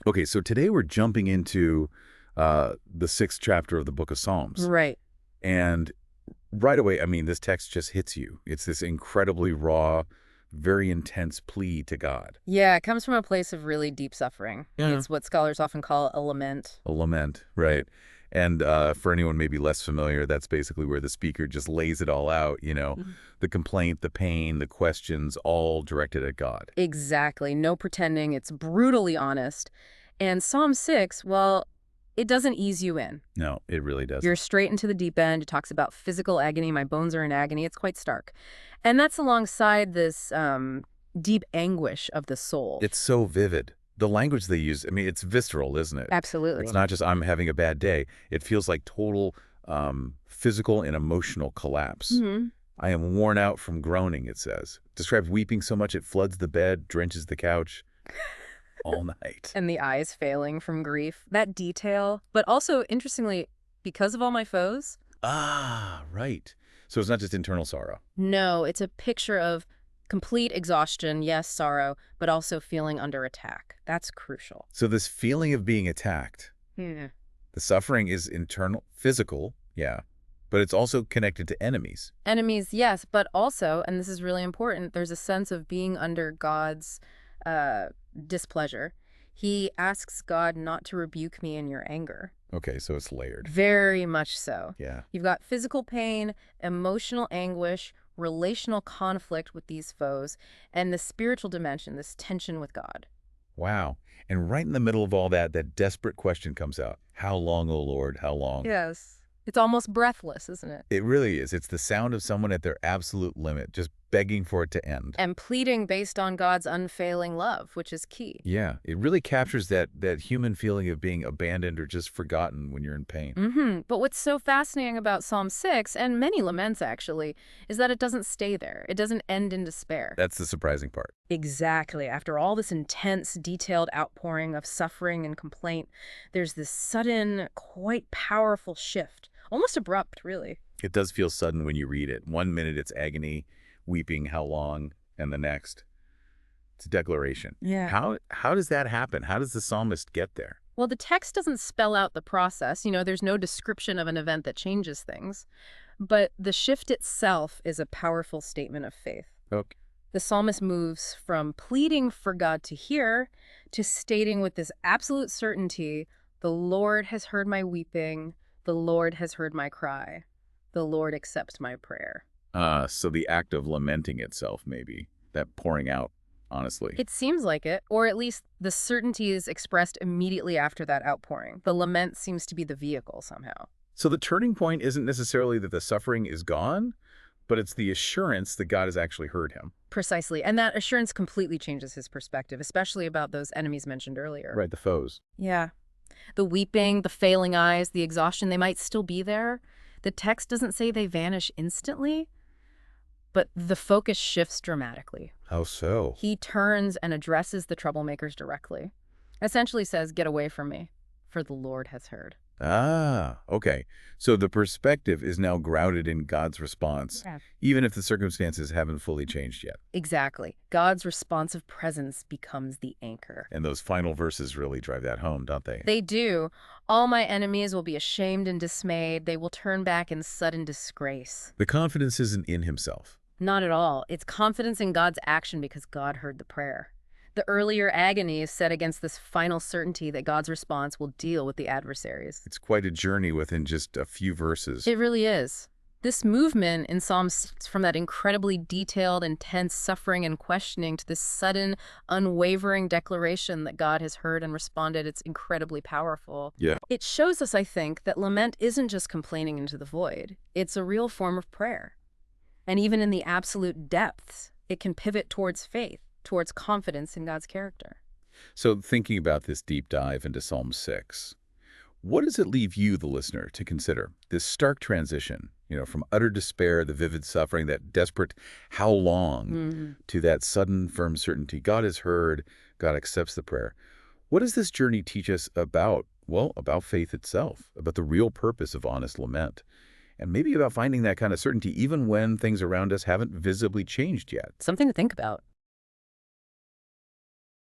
Okay, so today we're jumping into the sixth chapter of the book of Psalms. Right. And right away, I mean, this text just hits you. It's this incredibly raw, very intense plea to God. Yeah, it comes from a place of really deep suffering. Yeah. It's what scholars often call a lament. A lament, right? And for anyone maybe less familiar, that's basically where the speaker just lays it all out, Mhm. the complaint, the pain, the questions, all directed at God. Exactly. No pretending. It's brutally honest. And Psalm 6, well, it doesn't ease you in. No, it really You're doesn't. straight into the deep end. It talks about physical agony. My bones are in agony. It's quite stark. And that's alongside this deep anguish of the soul. It's so vivid. The language they use, I mean, it's visceral, isn't it? Absolutely. It's not just I'm having a bad day. It feels like total physical and emotional collapse. Hmm. I am worn out from groaning, it says. Describes weeping so much it floods the bed, drenches the couch all night. And the eyes failing from grief. That detail. But also, interestingly, because of all my foes, Ah, right. So it's not just internal sorrow. no, it's a picture of complete exhaustion, yes, sorrow, but also feeling under attack. That's crucial. So this feeling of being attacked, Yeah. the suffering is internal, physical, yeah, but it's also connected to enemies. Enemies, yes, but also, and this is really important, there's a sense of being under God's uh, displeasure. He asks God not to rebuke me in your anger. Okay, so it's layered. Very much so. Yeah. You've got physical pain, emotional anguish, relational conflict with these foes, and the spiritual dimension, this tension with God. Wow. And right in the middle of all that, that desperate question comes out. How long, O Lord, how long? Yes. It's almost breathless, isn't it? It really is. It's the sound of someone at their absolute limit, just begging for it to end. And pleading based on God's unfailing love, which is key. Yeah, it really captures that human feeling of being abandoned or just forgotten when you're in pain. But what's so fascinating about Psalm 6, and many laments actually, is that it doesn't stay there. It doesn't end in despair. That's the surprising part. Exactly. After all this intense, detailed outpouring of suffering and complaint, there's this sudden, quite powerful shift. Almost abrupt, really. It does feel sudden when you read it. 1 minute it's agony, weeping, how long, and the next, it's a declaration. Yeah. How does that happen? How does the psalmist get there? Well, the text doesn't spell out the process. There's no description of an event that changes things. But the shift itself is a powerful statement of faith. Okay. The psalmist moves from pleading for God to hear to stating with this absolute certainty, the Lord has heard my weeping, the Lord has heard my cry, the Lord accepts my prayer. So the act of lamenting itself, maybe, that pouring out, honestly. It seems like it, or at least the certainty is expressed immediately after that outpouring. The lament seems to be the vehicle somehow. So the turning point isn't necessarily that the suffering is gone, but it's the assurance that God has actually heard him. Precisely, and that assurance completely changes his perspective, especially about those enemies mentioned earlier. Right, the foes. Yeah. The weeping, the failing eyes, the exhaustion, they might still be there. The text doesn't say they vanish instantly, but the focus shifts dramatically. How so? He turns and addresses the troublemakers directly. Essentially says, get away from me, for the Lord has heard. Ah, okay. So the perspective is now grounded in God's response, Yeah. even if the circumstances haven't fully changed yet. Exactly. God's responsive presence becomes the anchor. And those final verses really drive that home, don't they? They do. All my enemies will be ashamed and dismayed. They will turn back in sudden disgrace. The confidence isn't in himself. Not at all. It's confidence in God's action because God heard the prayer. The earlier agony is set against this final certainty that God's response will deal with the adversaries. It's quite a journey within just a few verses. It really is. This movement in Psalm 6, from that incredibly detailed, intense suffering and questioning to this sudden, unwavering declaration that God has heard and responded, it's incredibly powerful. Yeah. It shows us, I think, that lament isn't just complaining into the void. It's a real form of prayer. And even in the absolute depths, it can pivot towards faith, towards confidence in God's character. So thinking about this deep dive into Psalm 6, what does it leave you, the listener, to consider? This stark transition, from utter despair, the vivid suffering, that desperate how long, to that sudden firm certainty. God has heard, God accepts the prayer. What does this journey teach us about, about faith itself, about the real purpose of honest lament? And maybe about finding that kind of certainty even when things around us haven't visibly changed yet. Something to think about.